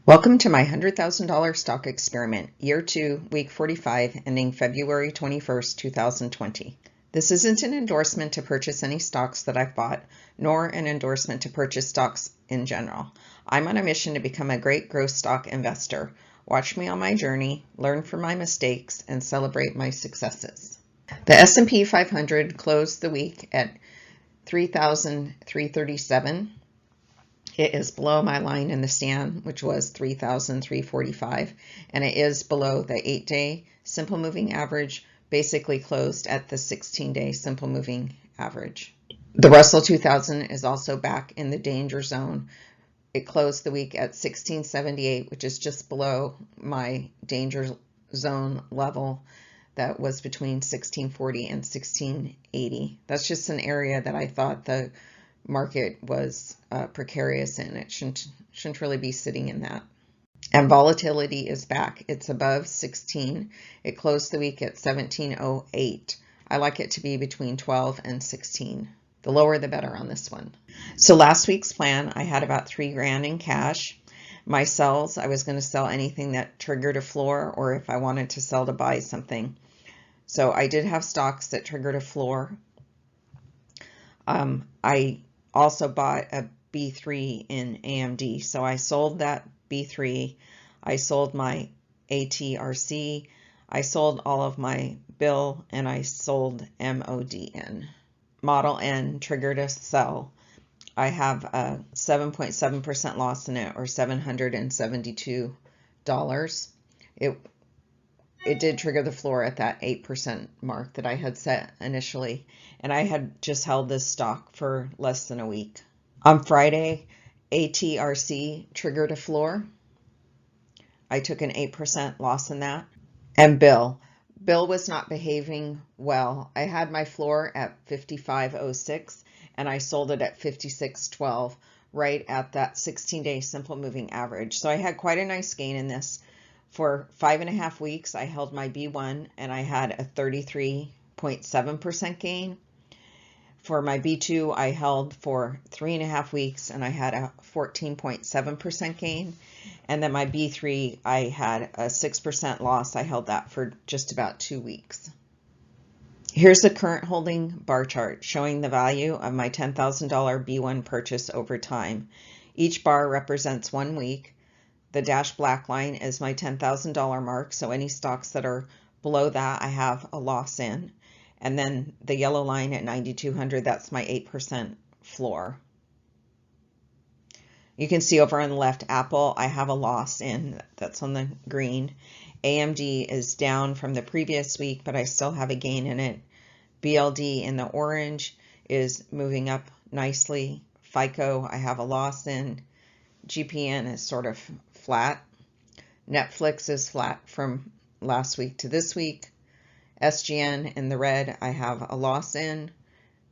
Welcome to my $100,000 stock experiment, year 2, week 45, ending February 21st, 2020. This isn't an endorsement to purchase any stocks that I've bought, nor an endorsement to purchase stocks in general. I'm on a mission to become a great growth stock investor. Watch me on my journey, learn from my mistakes, and celebrate my successes. The S&P 500 closed the week at 3,337. It is below my line in the sand, which was 3,345, and it is below the 8-day simple moving average, basically closed at the 16-day simple moving average. The Russell 2000 is also back in the danger zone. It closed the week at 1678, which is just below my danger zone level that was between 1640 and 1680. That's just an area that I thought the market was precarious in. It shouldn't really be sitting in that. And volatility is back. It's above 16. It closed the week at 1708. I like it to be between 12 and 16. The lower the better on this one. So last week's plan, I had about $3,000 in cash. My sells, I was going to sell anything that triggered a floor, or if I wanted to sell to buy something. So I did have stocks that triggered a floor. I also bought a B3 in AMD. So I sold that B3. I sold my ATRC. I sold all of my BILL, and I sold MODN. Model N triggered a sell. I have a 7.7% loss in it, or $772. It did trigger the floor at that 8% mark that I had set initially, and I had just held this stock for less than a week. On Friday, ATRC triggered a floor. I took an 8% loss in that. And BILL was not behaving well. I had my floor at 55.06 and I sold it at 56.12, right at that 16-day simple moving average. So I had quite a nice gain in this. For 5.5 weeks, I held my B1 and I had a 33.7% gain. For my B2, I held for 3.5 weeks and I had a 14.7% gain. And then my B3, I had a 6% loss. I held that for just about 2 weeks. Here's the current holding bar chart showing the value of my $10,000 B1 purchase over time. Each bar represents 1 week. The dashed black line is my $10,000 mark, so any stocks that are below that I have a loss in. And then the yellow line at 9,200, that's my 8% floor. You can see over on the left, Apple, I have a loss in, that's on the green. AMD is down from the previous week, but I still have a gain in it. BLD in the orange is moving up nicely. FICO, I have a loss in. GPN is sort of flat. Netflix is flat from last week to this week. SGN in the red, I have a loss in.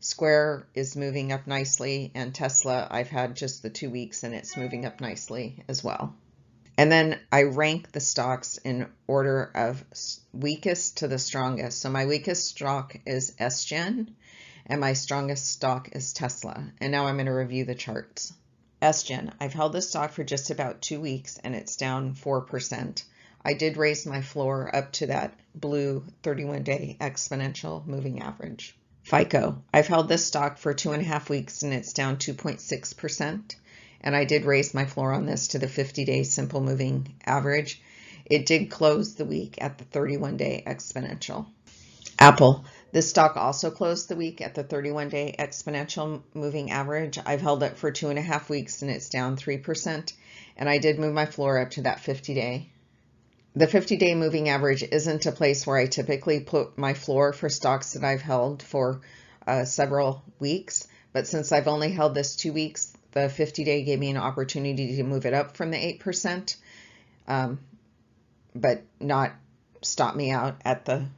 Square is moving up nicely, and Tesla, I've had just the 2 weeks and it's moving up nicely as well. And then I rank the stocks in order of weakest to the strongest. So my weakest stock is SGen, and my strongest stock is Tesla. And now I'm going to review the charts. SGen, I've held this stock for just about 2 weeks and it's down 4%. I did raise my floor up to that blue 31-day exponential moving average. FICO, I've held this stock for 2.5 weeks and it's down 2.6%. And I did raise my floor on this to the 50-day simple moving average. It did close the week at the 31-day exponential. Apple, this stock also closed the week at the 31-day exponential moving average. I've held it for 2.5 weeks and it's down 3%. And I did move my floor up to that 50-day. The 50-day moving average isn't a place where I typically put my floor for stocks that I've held for several weeks. But since I've only held this 2 weeks, the 50-day gave me an opportunity to move it up from the 8%, but not stop me out at the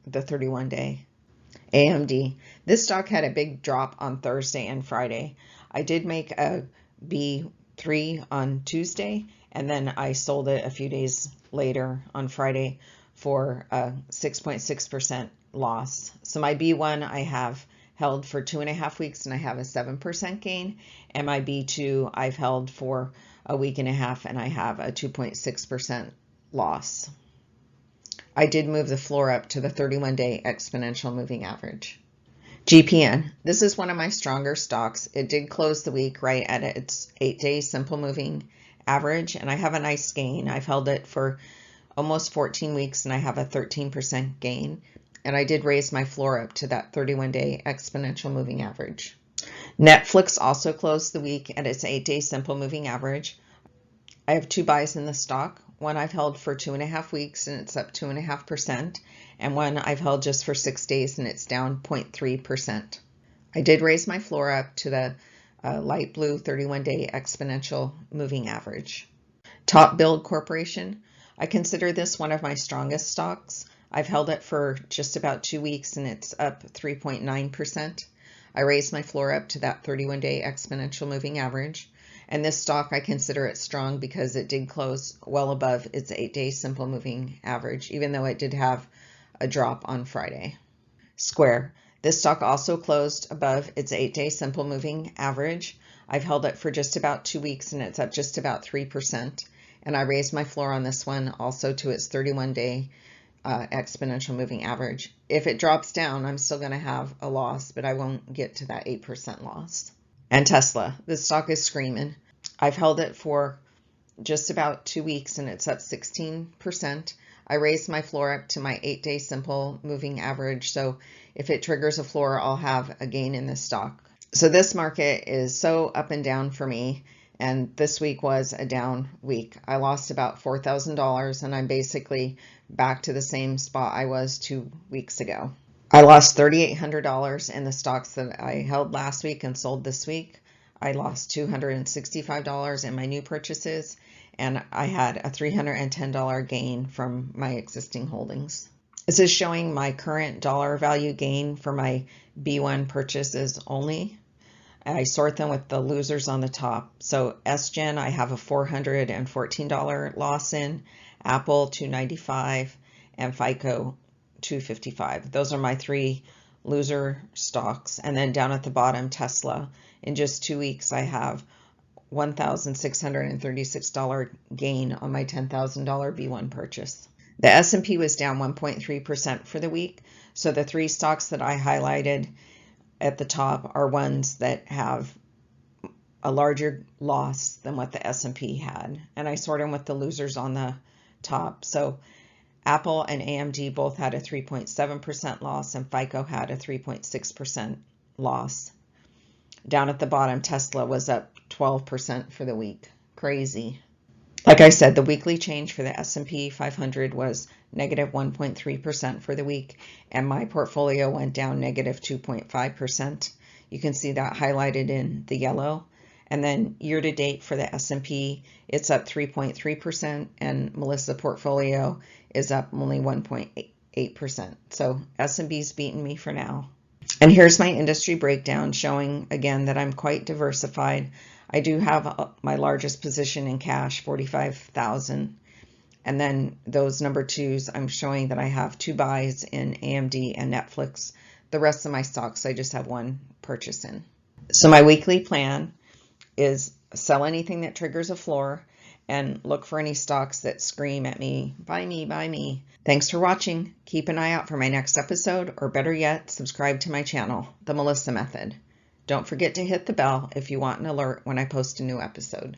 31-day. AMD, this stock had a big drop on Thursday and Friday. I did make a B3 on Tuesday, and then I sold it a few days later on Friday for a 6.6% loss. So my B1 I have held for 2.5 weeks and I have a 7% gain, and my B2 I've held for a week and a half, and I have a 2.6% loss. I did move the floor up to the 31-day exponential moving average. GPN, this is one of my stronger stocks. It did close the week right at its 8-day simple moving average, and I have a nice gain. I've held it for almost 14 weeks, and I have a 13% gain. And I did raise my floor up to that 31-day exponential moving average. Netflix also closed the week at its 8-day simple moving average. I have 2 buys in the stock. One I've held for 2.5 weeks and it's up 2.5%, and one I've held just for 6 days and it's down 0.3%. I did raise my floor up to the light blue 31-day exponential moving average. Top Build Corporation, I consider this one of my strongest stocks. I've held it for just about 2 weeks and it's up 3.9%. I raised my floor up to that 31-day exponential moving average. And this stock, I consider it strong because it did close well above its 8-day simple moving average, even though it did have a drop on Friday. Square, this stock also closed above its 8-day simple moving average. I've held it for just about 2 weeks and it's up just about 3%. And I raised my floor on this one also to its 31-day exponential moving average. If it drops down, I'm still going to have a loss, but I won't get to that 8% loss. And Tesla, this stock is screaming. I've held it for just about 2 weeks and it's up 16%. I raised my floor up to my 8-day simple moving average. So if it triggers a floor, I'll have a gain in this stock. So this market is so up and down for me. And this week was a down week. I lost about $4,000 and I'm basically back to the same spot I was 2 weeks ago. I lost $3,800 in the stocks that I held last week and sold this week. I lost $265 in my new purchases, and I had a $310 gain from my existing holdings. This is showing my current dollar value gain for my B1 purchases only. I sort them with the losers on the top. So SGen, I have a $414 loss in, Apple $295, and FICO $255. Those are my 3 loser stocks. And then down at the bottom, Tesla. In just 2 weeks, I have $1,636 gain on my $10,000 B1 purchase. The S&P was down 1.3% for the week. So the 3 stocks that I highlighted at the top are ones that have a larger loss than what the S&P had. And I sort them with the losers on the top. So Apple and AMD both had a 3.7% loss and FICO had a 3.6% loss. Down at the bottom, Tesla was up 12% for the week. Crazy. Like I said, the weekly change for the S&P 500 was negative 1.3% for the week, and my portfolio went down negative 2.5%. You can see that highlighted in the yellow. And then year to date for the S&P, it's up 3.3%, and Melissa's portfolio is up only 1.8%. So S&P's beaten me for now. And here's my industry breakdown showing again that I'm quite diversified. I do have my largest position in cash, $45,000. And then those number 2s, I'm showing that I have 2 buys in AMD and Netflix. The rest of my stocks, I just have 1 purchase in. So my weekly plan is sell anything that triggers a floor and look for any stocks that scream at me, buy me, buy me. Thanks for watching. Keep an eye out for my next episode, or better yet, subscribe to my channel, The Melissa Method. Don't forget to hit the bell if you want an alert when I post a new episode.